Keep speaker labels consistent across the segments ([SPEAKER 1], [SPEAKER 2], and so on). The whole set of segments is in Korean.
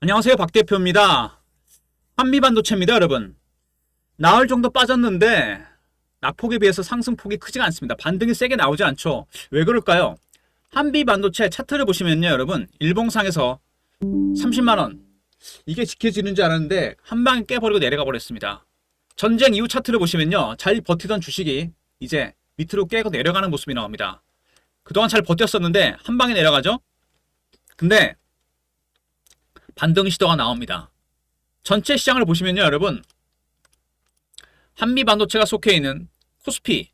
[SPEAKER 1] 안녕하세요. 박 대표입니다. 한미반도체입니다, 여러분. 나흘 정도 빠졌는데 낙폭에 비해서 상승폭이 크지가 않습니다. 반등이 세게 나오지 않죠. 왜 그럴까요? 한미반도체 차트를 보시면요, 여러분. 일봉상에서 30만원. 이게 지켜지는 줄 알았는데 한 방에 깨버리고 내려가 버렸습니다. 전쟁 이후 차트를 보시면요. 잘 버티던 주식이 이제 밑으로 깨고 내려가는 모습이 나옵니다. 그동안 잘 버텼었는데 한 방에 내려가죠? 근데 반등 시도가 나옵니다. 전체 시장을 보시면요, 여러분. 한미반도체가 속해 있는 코스피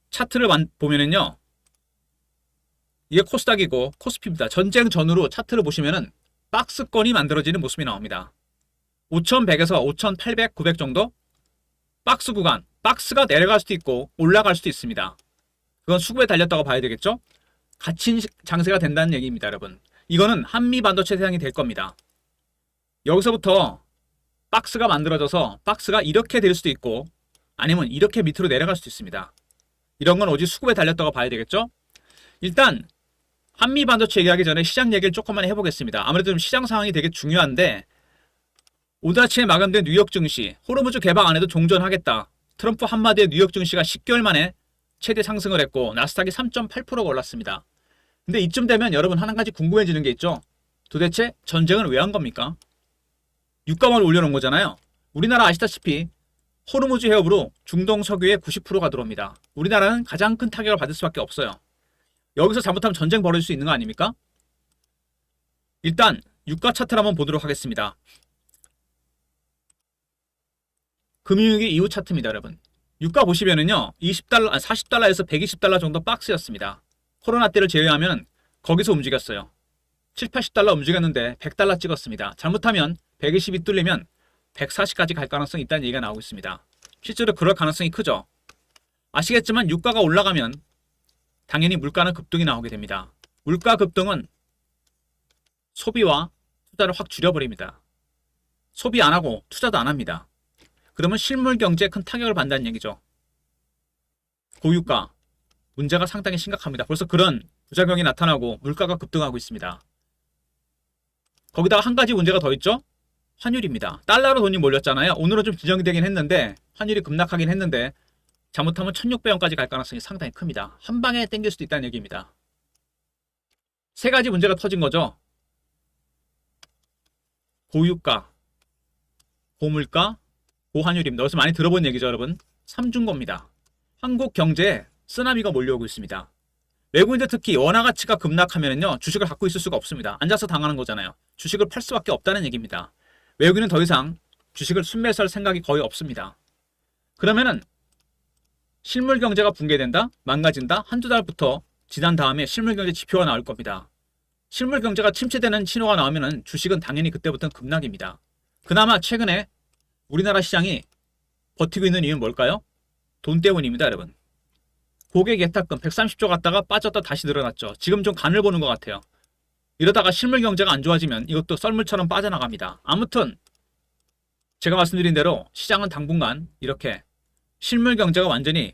[SPEAKER 1] 차트를 보면은요. 이게 코스닥이고 코스피입니다. 전쟁 전후로 차트를 보시면은 박스권이 만들어지는 모습이 나옵니다. 5100에서 5800, 900 정도 박스 구간, 박스가 내려갈 수도 있고 올라갈 수도 있습니다. 그건 수급에 달렸다고 봐야 되겠죠? 갇힌 장세가 된다는 얘기입니다, 여러분. 이거는 한미반도체 세상이 될 겁니다. 여기서부터 박스가 만들어져서 박스가 이렇게 될 수도 있고 아니면 이렇게 밑으로 내려갈 수도 있습니다. 이런 건 오직 수급에 달렸다고 봐야 되겠죠? 일단 한미반도체 얘기하기 전에 시장 얘기를 조금만 해보겠습니다. 아무래도 시장 상황이 되게 중요한데 오늘 아침에 마감된 뉴욕 증시, 호르무즈 개방 안 해도 종전하겠다. 트럼프 한마디에 뉴욕 증시가 10개월 만에 최대 상승을 했고 나스닥이 3.8%가 올랐습니다. 근데 이쯤 되면 여러분 한 가지 궁금해지는 게 있죠. 도대체 전쟁은 왜 한 겁니까? 유가만 올려놓은 거잖아요. 우리나라 아시다시피 호르무즈 해협으로 중동 석유의 90%가 들어옵니다. 우리나라는 가장 큰 타격을 받을 수밖에 없어요. 여기서 잘못하면 전쟁 벌어질 수 있는 거 아닙니까? 일단 유가 차트를 한번 보도록 하겠습니다. 금융위기 이후 차트입니다, 여러분. 유가 보시면은요. 20달러, 40달러에서 120달러 정도 박스였습니다. 코로나 때를 제외하면 거기서 움직였어요. 7, 80달러 움직였는데 100달러 찍었습니다. 잘못하면 120이 뚫리면 140까지 갈 가능성이 있다는 얘기가 나오고 있습니다. 실제로 그럴 가능성이 크죠. 아시겠지만 유가가 올라가면 당연히 물가는 급등이 나오게 됩니다. 물가 급등은 소비와 투자를 확 줄여버립니다. 소비 안 하고 투자도 안 합니다. 그러면 실물 경제에 큰 타격을 받는다는 얘기죠. 고유가 문제가 상당히 심각합니다. 벌써 그런 부작용이 나타나고 물가가 급등하고 있습니다. 거기다가 한 가지 문제가 더 있죠. 환율입니다. 달러로 돈이 몰렸잖아요. 오늘은 좀 진정이 되긴 했는데 환율이 급락하긴 했는데 잘못하면 1600원까지 갈 가능성이 상당히 큽니다. 한 방에 땡길 수도 있다는 얘기입니다. 세 가지 문제가 터진 거죠. 고유가, 고물가, 고환율입니다. 여기서 많이 들어본 얘기죠, 여러분. 삼중고입니다. 한국 경제에 쓰나미가 몰려오고 있습니다. 외국인들 특히 원화 가치가 급락하면요 주식을 갖고 있을 수가 없습니다. 앉아서 당하는 거잖아요. 주식을 팔 수밖에 없다는 얘기입니다. 외국인은 더 이상 주식을 순매수할 생각이 거의 없습니다. 그러면은 실물 경제가 붕괴된다, 망가진다, 한두 달부터 지난 다음에 실물 경제 지표가 나올 겁니다. 실물 경제가 침체되는 신호가 나오면은 주식은 당연히 그때부터는 급락입니다. 그나마 최근에 우리나라 시장이 버티고 있는 이유는 뭘까요? 돈 때문입니다, 여러분. 고객 예탁금 130조 갔다가 빠졌다 다시 늘어났죠. 지금 좀 간을 보는 것 같아요. 이러다가 실물 경제가 안 좋아지면 이것도 썰물처럼 빠져나갑니다. 아무튼 제가 말씀드린 대로 시장은 당분간 이렇게 실물 경제가 완전히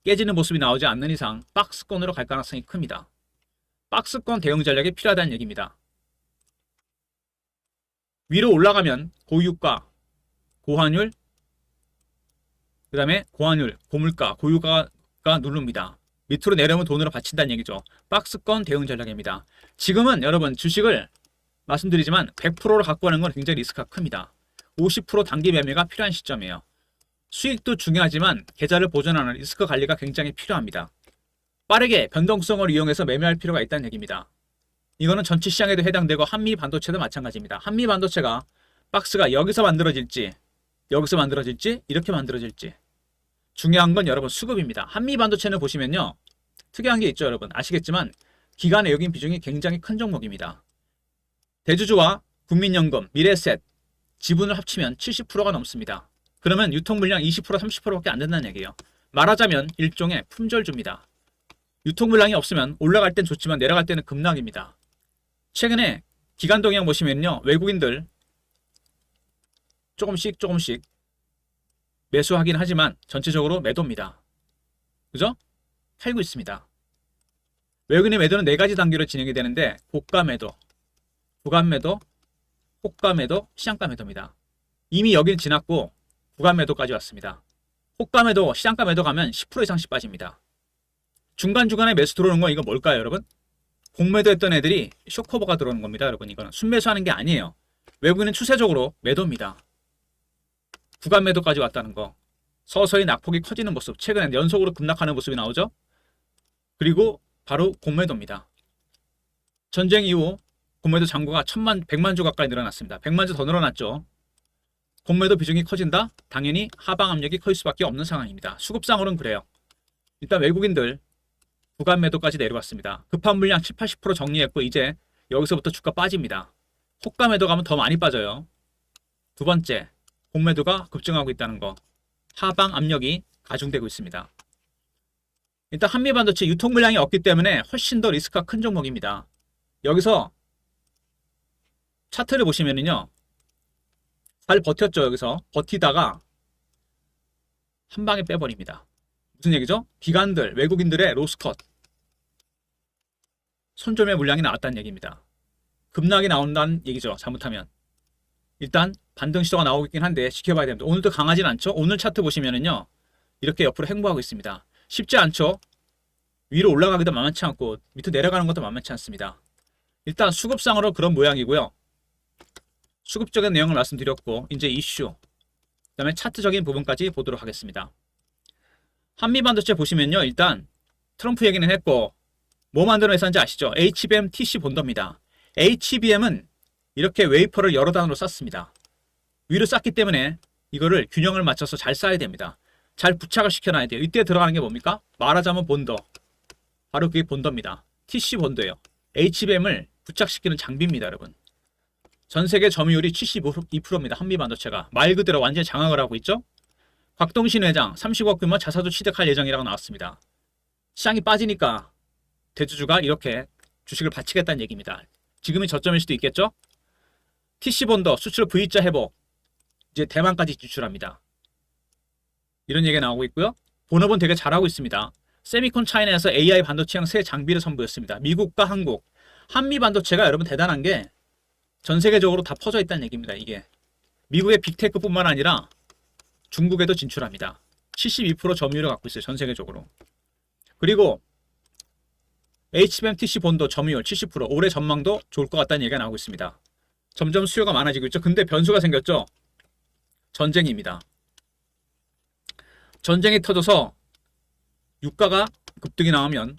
[SPEAKER 1] 깨지는 모습이 나오지 않는 이상 박스권으로 갈 가능성이 큽니다. 박스권 대응 전략이 필요하다는 얘기입니다. 위로 올라가면 고유가, 고환율, 그 다음에 고환율, 고물가, 고유가가 누릅니다. 밑으로 내려오면 돈으로 받친다는 얘기죠. 박스권 대응 전략입니다. 지금은 여러분 주식을 말씀드리지만 100%를 갖고 가는 건 굉장히 리스크가 큽니다. 50% 단기 매매가 필요한 시점이에요. 수익도 중요하지만 계좌를 보존하는 리스크 관리가 굉장히 필요합니다. 빠르게 변동성을 이용해서 매매할 필요가 있다는 얘기입니다. 이거는 전체 시장에도 해당되고 한미 반도체도 마찬가지입니다. 한미 반도체가 박스가 여기서 만들어질지 여기서 만들어질지 이렇게 만들어질지 중요한 건 여러분 수급입니다. 한미 반도체는 보시면요 특이한 게 있죠. 여러분 아시겠지만 기관 외국인 비중이 굉장히 큰 종목입니다. 대주주와 국민연금, 미래에셋, 지분을 합치면 70%가 넘습니다. 그러면 유통 물량 20%, 30%밖에 안 된다는 얘기예요. 말하자면 일종의 품절주입니다. 유통 물량이 없으면 올라갈 땐 좋지만 내려갈 때는 급락입니다. 최근에 기관 동향 보시면요 외국인들 조금씩 매수하긴 하지만 전체적으로 매도입니다. 그죠? 팔고 있습니다. 외국인의 매도는 네 가지 단계로 진행이 되는데 고가 매도, 구간 매도, 호가 매도, 시장가 매도입니다. 이미 여기는 지났고 구간 매도까지 왔습니다. 호가 매도, 시장가 매도 가면 10% 이상씩 빠집니다. 중간중간에 매수 들어오는 건 이거 뭘까요, 여러분? 공매도 했던 애들이 쇼커버가 들어오는 겁니다, 여러분. 이거는 순매수하는 게 아니에요. 외국인은 추세적으로 매도입니다. 구간 매도까지 왔다는 거. 서서히 낙폭이 커지는 모습. 최근에 연속으로 급락하는 모습이 나오죠. 그리고 바로 공매도입니다. 전쟁 이후 공매도 잔고가 1,100만 주 가까이 늘어났습니다. 100만 주 더 늘어났죠. 공매도 비중이 커진다? 당연히 하방 압력이 커질 수밖에 없는 상황입니다. 수급상으로는 그래요. 일단 외국인들 구간 매도까지 내려왔습니다. 급한 물량 70-80% 정리했고 이제 여기서부터 주가 빠집니다. 호가 매도 가면 더 많이 빠져요. 두 번째, 공매도가 급증하고 있다는 거. 하방 압력이 가중되고 있습니다. 일단 한미반도체 유통 물량이 없기 때문에 훨씬 더 리스크가 큰 종목입니다. 여기서 차트를 보시면은요. 잘 버텼죠. 여기서 버티다가 한 방에 빼버립니다. 무슨 얘기죠? 기관들, 외국인들의 로스컷 손절매 물량이 나왔다는 얘기입니다. 급락이 나온다는 얘기죠. 잘못하면. 일단 반등 시도가 나오고 있긴 한데 지켜봐야 됩니다. 오늘도 강하진 않죠. 오늘 차트 보시면은요. 이렇게 옆으로 횡보하고 있습니다. 쉽지 않죠. 위로 올라가기도 만만치 않고 밑으로 내려가는 것도 만만치 않습니다. 일단 수급상으로 그런 모양이고요. 수급적인 내용을 말씀드렸고 이제 이슈, 그 다음에 차트적인 부분까지 보도록 하겠습니다. 한미반도체 보시면요. 일단 트럼프 얘기는 했고 뭐 만드는 회사인지 아시죠? HBM TC 본더입니다. HBM은 이렇게 웨이퍼를 여러 단으로 쌌습니다. 위로 쌌기 때문에 이거를 균형을 맞춰서 잘 쏴야 됩니다. 잘 부착을 시켜놔야 돼요. 이때 들어가는 게 뭡니까? 말하자면 본더. 바로 그게 본더입니다. TC 본더예요. HBM을 부착시키는 장비입니다, 여러분. 전 세계 점유율이 72%입니다. 한미반도체가. 말 그대로 완전히 장악을 하고 있죠. 곽동신 회장 30억 규모 자사주 취득할 예정이라고 나왔습니다. 시장이 빠지니까 대주주가 이렇게 주식을 바치겠다는 얘기입니다. 지금이 저점일 수도 있겠죠. TC본더 수출 V자 회복 이제 대만까지 진출합니다. 이런 얘기가 나오고 있고요. 본업은 되게 잘하고 있습니다. 세미콘 차이나에서 AI 반도체형 새 장비를 선보였습니다. 미국과 한국, 한미 반도체가 여러분 대단한 게 전 세계적으로 다 퍼져 있다는 얘기입니다. 이게 미국의 빅테크뿐만 아니라 중국에도 진출합니다. 72% 점유율을 갖고 있어요. 전 세계적으로. 그리고 HBM TC 본도 점유율 70%, 올해 전망도 좋을 것 같다는 얘기가 나오고 있습니다. 점점 수요가 많아지고 있죠. 근데 변수가 생겼죠. 전쟁입니다. 전쟁이 터져서 유가가 급등이 나오면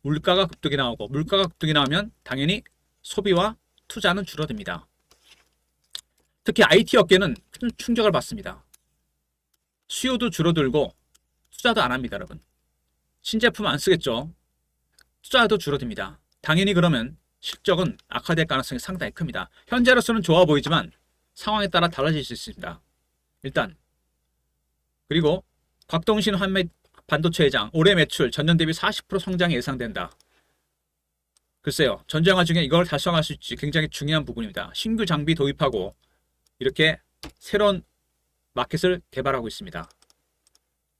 [SPEAKER 1] 물가가 급등이 나오고 물가가 급등이 나오면 당연히 소비와 투자는 줄어듭니다. 특히 IT 업계는 큰 충격을 받습니다. 수요도 줄어들고 투자도 안 합니다, 여러분. 신제품 안 쓰겠죠. 투자도 줄어듭니다. 당연히 그러면 실적은 악화될 가능성이 상당히 큽니다. 현재로서는 좋아 보이지만 상황에 따라 달라질 수 있습니다. 일단 그리고 곽동신 한미 반도체 회장 올해 매출 전년 대비 40% 성장이 예상된다. 글쎄요. 전쟁 와중에 이걸 달성할 수 있지 굉장히 중요한 부분입니다. 신규 장비 도입하고 이렇게 새로운 마켓을 개발하고 있습니다.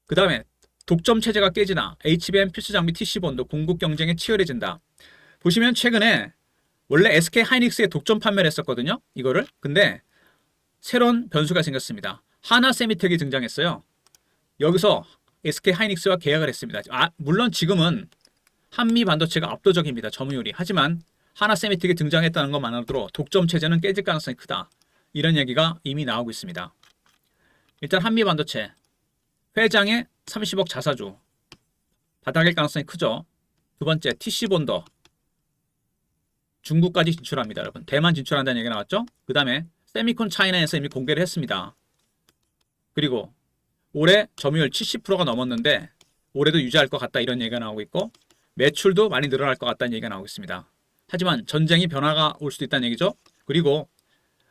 [SPEAKER 1] 그 다음에 독점 체제가 깨지나 HBM 필수 장비 TC본도 공급 경쟁이 치열해진다. 보시면 최근에 원래 SK 하이닉스에 독점 판매를 했었거든요. 이거를. 근데 새로운 변수가 생겼습니다. 하나세미텍이 등장했어요. 여기서 SK 하이닉스와 계약을 했습니다. 물론 지금은 한미 반도체가 압도적입니다. 점유율이. 하지만 하나세미텍이 등장했다는 것만으로도 독점 체제는 깨질 가능성이 크다. 이런 얘기가 이미 나오고 있습니다. 일단 한미 반도체 회장의 30억 자사주 바닥일 가능성이 크죠. 두 번째 TC본더 중국까지 진출합니다. 여러분 대만 진출한다는 얘기가 나왔죠. 그 다음에 세미콘 차이나에서 이미 공개를 했습니다. 그리고 올해 점유율 70%가 넘었는데 올해도 유지할 것 같다 이런 얘기가 나오고 있고 매출도 많이 늘어날 것 같다는 얘기가 나오고 있습니다. 하지만 전쟁이 변화가 올 수도 있다는 얘기죠. 그리고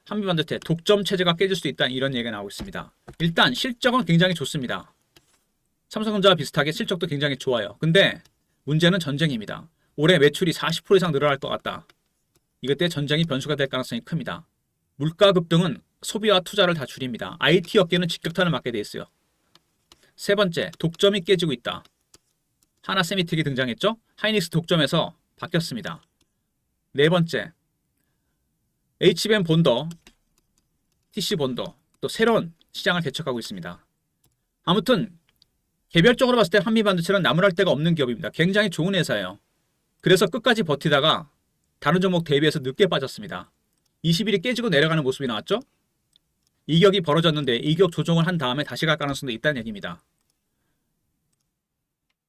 [SPEAKER 1] 한미반도체 독점 체제가 깨질 수도 있다는 이런 얘기가 나오고 있습니다. 일단 실적은 굉장히 좋습니다. 삼성전자와 비슷하게 실적도 굉장히 좋아요. 근데 문제는 전쟁입니다. 올해 매출이 40% 이상 늘어날 것 같다. 이것 때 전쟁이 변수가 될 가능성이 큽니다. 물가 급등은 소비와 투자를 다 줄입니다. IT 업계는 직격탄을 맞게 돼 있어요. 세 번째, 독점이 깨지고 있다. 하나세미텍이 등장했죠. 하이닉스 독점에서 바뀌었습니다. 네 번째, HBM 본더, TC 본더, 또 새로운 시장을 개척하고 있습니다. 아무튼 개별적으로 봤을 때 한미반도체는 나무랄 데가 없는 기업입니다. 굉장히 좋은 회사예요. 그래서 끝까지 버티다가 다른 종목 대비해서 늦게 빠졌습니다. 20일이 깨지고 내려가는 모습이 나왔죠? 이격이 벌어졌는데 이격 조정을 한 다음에 다시 갈 가능성도 있다는 얘기입니다.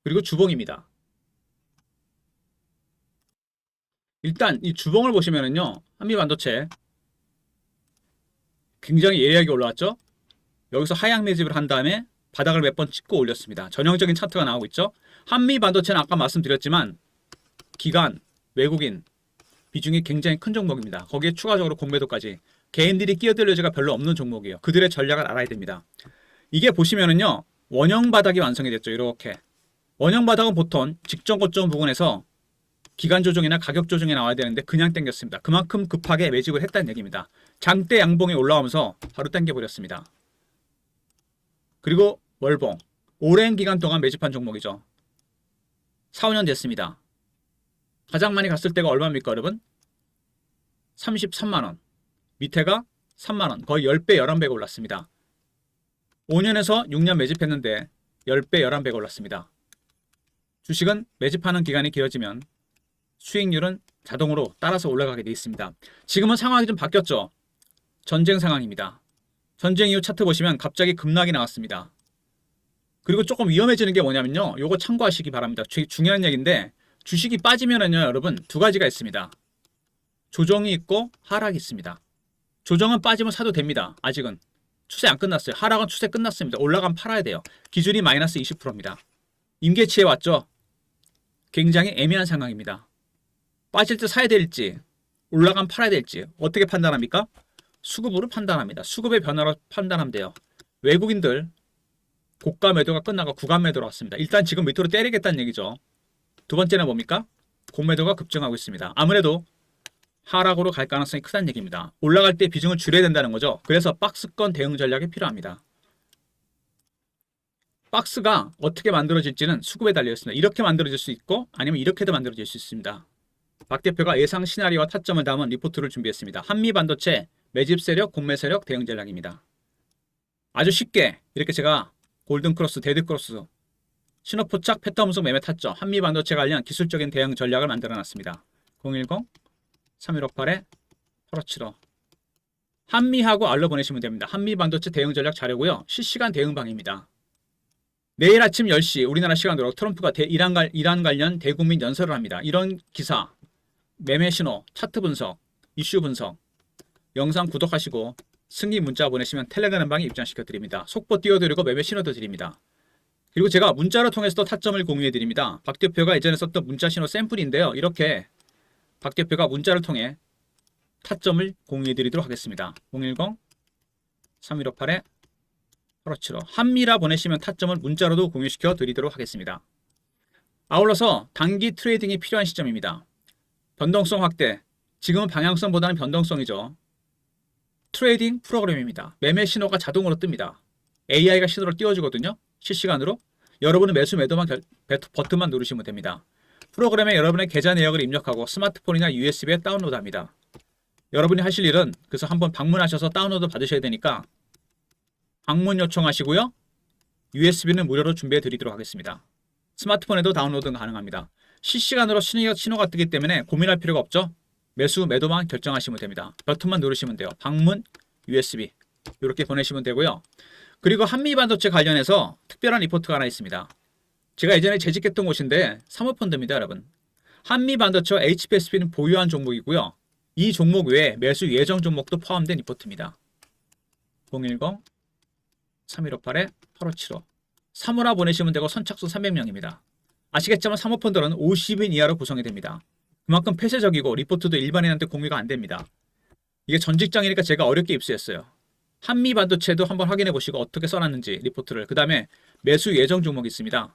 [SPEAKER 1] 그리고 주봉입니다. 일단 이 주봉을 보시면은요, 한미반도체 굉장히 예리하게 올라왔죠? 여기서 하향 매집을 한 다음에 바닥을 몇 번 찍고 올렸습니다. 전형적인 차트가 나오고 있죠? 한미반도체는 아까 말씀드렸지만 기관, 외국인 비중이 굉장히 큰 종목입니다. 거기에 추가적으로 공매도까지 개인들이 끼어들 여지가 별로 없는 종목이에요. 그들의 전략을 알아야 됩니다. 이게 보시면은요, 원형 바닥이 완성이 됐죠. 이렇게 원형 바닥은 보통 직전 고점 부분에서 기간 조정이나 가격 조정이 나와야 되는데 그냥 당겼습니다. 그만큼 급하게 매집을 했다는 얘기입니다. 장대 양봉이 올라오면서 바로 당겨버렸습니다. 그리고 월봉, 오랜 기간 동안 매집한 종목이죠. 4, 5년 됐습니다. 가장 많이 갔을 때가 얼마입니까, 여러분? 33만원. 밑에가 3만원. 거의 10배, 11배가 올랐습니다. 5년에서 6년 매집했는데 10배, 11배가 올랐습니다. 주식은 매집하는 기간이 길어지면 수익률은 자동으로 따라서 올라가게 되어 있습니다. 지금은 상황이 좀 바뀌었죠. 전쟁 상황입니다. 전쟁 이후 차트 보시면 갑자기 급락이 나왔습니다. 그리고 조금 위험해지는 게 뭐냐면요. 요거 참고하시기 바랍니다. 중요한 얘기인데 주식이 빠지면은요, 여러분 두 가지가 있습니다. 조정이 있고 하락이 있습니다. 조정은 빠지면 사도 됩니다. 아직은 추세 안 끝났어요. 하락은 추세 끝났습니다. 올라가면 팔아야 돼요. 기준이 마이너스 20%입니다. 임계치에 왔죠. 굉장히 애매한 상황입니다. 빠질 때 사야 될지 올라가면 팔아야 될지 어떻게 판단합니까? 수급으로 판단합니다. 수급의 변화로 판단하면 돼요. 외국인들 고가 매도가 끝나고 구간 매도로 왔습니다. 일단 지금 밑으로 때리겠다는 얘기죠. 두 번째는 뭡니까? 공매도가 급증하고 있습니다. 아무래도 하락으로 갈 가능성이 크다는 얘기입니다. 올라갈 때 비중을 줄여야 된다는 거죠. 그래서 박스권 대응 전략이 필요합니다. 박스가 어떻게 만들어질지는 수급에 달려 있습니다. 이렇게 만들어질 수 있고 아니면 이렇게도 만들어질 수 있습니다. 박 대표가 예상 시나리오와 타점을 담은 리포트를 준비했습니다. 한미반도체 매집 세력, 공매 세력 대응 전략입니다. 아주 쉽게 이렇게 제가 골든크로스, 데드크로스, 신호포착, 패턴 분석, 매매 타점, 한미반도체 관련 기술적인 대응 전략을 만들어놨습니다. 010-3158-8575 한미하고 알로 보내시면 됩니다. 한미반도체 대응 전략 자료고요. 실시간 대응방입니다. 내일 아침 10시 우리나라 시간으로 트럼프가 이란 관련 대국민 연설을 합니다. 이런 기사, 매매 신호, 차트 분석, 이슈 분석, 영상 구독하시고 승리 문자 보내시면 텔레그램 방에 입장시켜 드립니다. 속보 띄워드리고 매매 신호도 드립니다. 그리고 제가 문자로 통해서도 타점을 공유해 드립니다. 박 대표가 예전에 썼던 문자 신호 샘플인데요. 이렇게 박 대표가 문자를 통해 타점을 공유해 드리도록 하겠습니다. 010-3158-8575 한미라 보내시면 타점을 문자로도 공유시켜 드리도록 하겠습니다. 아울러서 단기 트레이딩이 필요한 시점입니다. 변동성 확대, 지금은 방향성보다는 변동성이죠. 트레이딩 프로그램입니다. 매매 신호가 자동으로 뜹니다. AI가 신호를 띄워주거든요. 실시간으로. 여러분은 매수 매도만 버튼만 누르시면 됩니다. 프로그램에 여러분의 계좌 내역을 입력하고 스마트폰이나 USB에 다운로드합니다. 여러분이 하실 일은 그래서 한번 방문하셔서 다운로드 받으셔야 되니까 방문 요청하시고요. USB는 무료로 준비해 드리도록 하겠습니다. 스마트폰에도 다운로드 가능합니다. 실시간으로 신호가 뜨기 때문에 고민할 필요가 없죠. 매수, 매도만 결정하시면 됩니다. 버튼만 누르시면 돼요. 방문, USB 이렇게 보내시면 되고요. 그리고 한미반도체 관련해서 특별한 리포트가 하나 있습니다. 제가 예전에 재직했던 곳인데 사모펀드입니다, 여러분. 한미반도체와 HPSP는 보유한 종목이고요. 이 종목 외에 매수 예정 종목도 포함된 리포트입니다. 010-3158-8575 사모라 보내시면 되고 선착순 300명입니다. 아시겠지만 사모펀드는 50인 이하로 구성이 됩니다. 그만큼 폐쇄적이고 리포트도 일반인한테 공유가 안 됩니다. 이게 전 직장이니까 제가 어렵게 입수했어요. 한미반도체도 한번 확인해 보시고 어떻게 써놨는지 리포트를. 그 다음에 매수 예정 종목이 있습니다.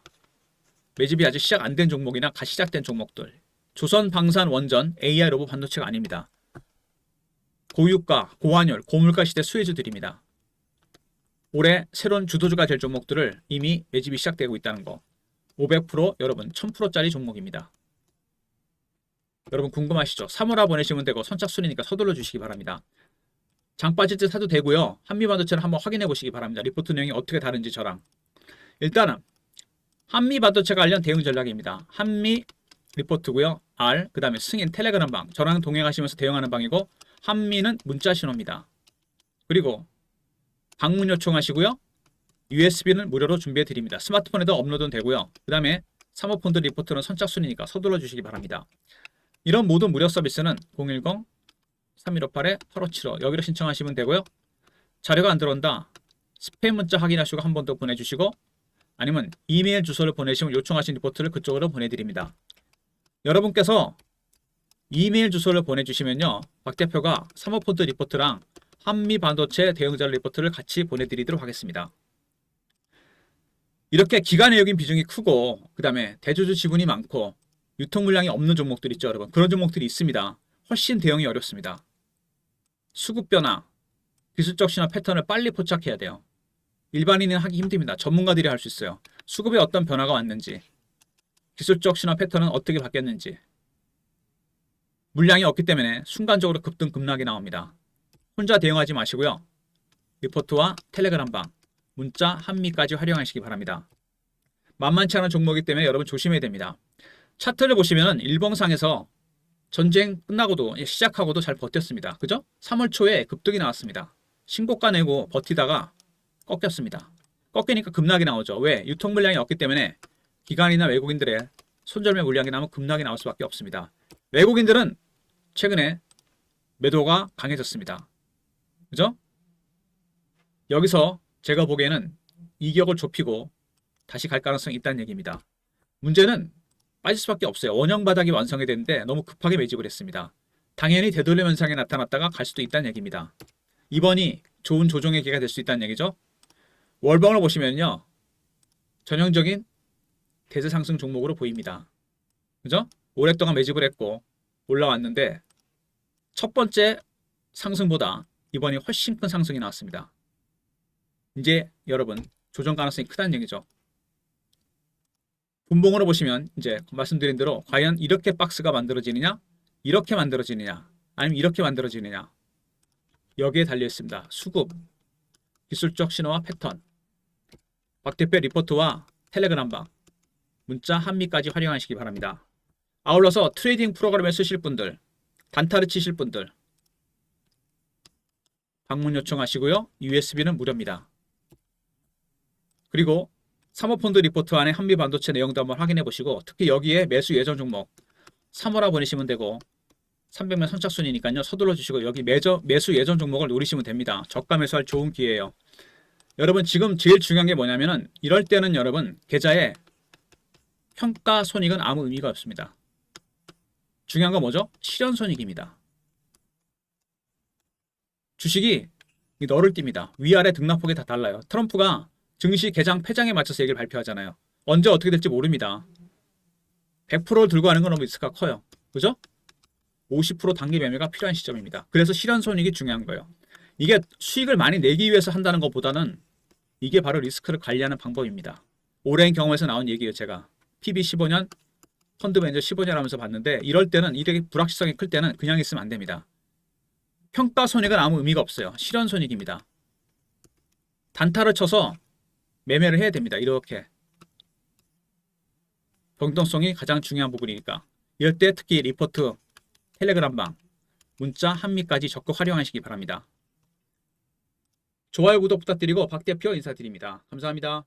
[SPEAKER 1] 매집이 아직 시작 안 된 종목이나 가 시작된 종목들. 조선 방산 원전 AI 로봇 반도체가 아닙니다. 고유가, 고환율, 고물가 시대 수혜주들입니다. 올해 새로운 주도주가 될 종목들을 이미 매집이 시작되고 있다는 거. 500% 여러분 1000%짜리 종목입니다. 여러분 궁금하시죠? 3월화 보내시면 되고 선착순이니까 서둘러 주시기 바랍니다. 장 빠질 때 사도 되고요. 한미반도체를 한번 확인해 보시기 바랍니다. 리포트 내용이 어떻게 다른지 저랑. 일단은 한미반도체 관련 대응 전략입니다. 한미 리포트고요. R, 그 다음에 승인 텔레그램 방. 저랑 동행하시면서 대응하는 방이고 한미는 문자 신호입니다. 그리고 방문 요청하시고요. USB는 무료로 준비해 드립니다. 스마트폰에도 업로드는 되고요. 그 다음에 사모펀드 리포트는 선착순이니까 서둘러 주시기 바랍니다. 이런 모든 무료 서비스는 010-3158-8575 여기로 신청하시면 되고요. 자료가 안 들어온다. 스팸 문자 확인하시고 한 번 더 보내주시고 아니면 이메일 주소를 보내시면 요청하신 리포트를 그쪽으로 보내드립니다. 여러분께서 이메일 주소를 보내주시면요. 박 대표가 사모펀드 리포트랑 한미 반도체 대응자료 리포트를 같이 보내드리도록 하겠습니다. 이렇게 기간 외역인 비중이 크고 그 다음에 대주주 지분이 많고 유통 물량이 없는 종목들 있죠, 여러분. 그런 종목들이 있습니다. 훨씬 대응이 어렵습니다. 수급 변화, 기술적 신호 패턴을 빨리 포착해야 돼요. 일반인은 하기 힘듭니다. 전문가들이 할 수 있어요. 수급에 어떤 변화가 왔는지, 기술적 신호 패턴은 어떻게 바뀌었는지. 물량이 없기 때문에 순간적으로 급등 급락이 나옵니다. 혼자 대응하지 마시고요. 리포트와 텔레그램방, 문자, 한미까지 활용하시기 바랍니다. 만만치 않은 종목이기 때문에 여러분 조심해야 됩니다. 차트를 보시면 일봉상에서 전쟁 끝나고도 시작하고도 잘 버텼습니다. 그죠? 3월 초에 급등이 나왔습니다. 신고가 내고 버티다가 꺾였습니다. 꺾이니까 급락이 나오죠. 왜? 유통 물량이 없기 때문에 기관이나 외국인들의 손절매 물량이 나면 급락이 나올 수밖에 없습니다. 외국인들은 최근에 매도가 강해졌습니다. 그죠? 여기서 제가 보기에는 이격을 좁히고 다시 갈 가능성이 있다는 얘기입니다. 문제는 빠질 수밖에 없어요. 원형 바닥이 완성이 됐는데 너무 급하게 매집을 했습니다. 당연히 되돌림 현상이 나타났다가 갈 수도 있다는 얘기입니다. 이번이 좋은 조정의 기회가 될 수 있다는 얘기죠. 월봉을 보시면요. 전형적인 대세 상승 종목으로 보입니다. 그죠? 오랫동안 매집을 했고 올라왔는데 첫 번째 상승보다 이번이 훨씬 큰 상승이 나왔습니다. 이제 여러분 조정 가능성이 크다는 얘기죠. 분봉으로 보시면 이제 말씀드린 대로 과연 이렇게 박스가 만들어지느냐, 이렇게 만들어지느냐, 아니면 이렇게 만들어지느냐 여기에 달려 있습니다. 수급, 기술적 신호와 패턴, 박 대표 리포트와 텔레그램방, 문자 한미까지 활용하시기 바랍니다. 아울러서 트레이딩 프로그램을 쓰실 분들, 단타를 치실 분들 방문 요청하시고요. USB는 무료입니다. 그리고 사모펀드 리포트 안에 한미 반도체 내용도 한번 확인해 보시고 특히 여기에 매수 예정 종목 3월화 보내시면 되고 300만 선착순이니까요. 서둘러 주시고 여기 매수 예정 종목을 노리시면 됩니다. 저가 매수할 좋은 기회예요. 여러분 지금 제일 중요한 게 뭐냐면은 이럴 때는 여러분 계좌에 평가 손익은 아무 의미가 없습니다. 중요한 건 뭐죠? 실현 손익입니다. 주식이 너를 띱니다. 위아래 등락폭이 다 달라요. 트럼프가 증시 개장 폐장에 맞춰서 얘기를 발표하잖아요. 언제 어떻게 될지 모릅니다. 100%를 들고 가는 건 너무 리스크가 커요. 그죠? 50% 단기 매매가 필요한 시점입니다. 그래서 실현 손익이 중요한 거예요. 이게 수익을 많이 내기 위해서 한다는 것보다는 이게 바로 리스크를 관리하는 방법입니다. 오랜 경험에서 나온 얘기예요. 제가 PB 15년, 펀드 매니저 15년 하면서 봤는데 이럴 때는 이렇게 불확실성이 클 때는 그냥 있으면 안 됩니다. 평가 손익은 아무 의미가 없어요. 실현 손익입니다. 단타를 쳐서 매매를 해야 됩니다. 이렇게 변동성이 가장 중요한 부분이니까 이럴 때 특히 리포트, 텔레그램방, 문자, 한미까지 적극 활용하시기 바랍니다. 좋아요, 구독 부탁드리고 박 대표 인사드립니다. 감사합니다.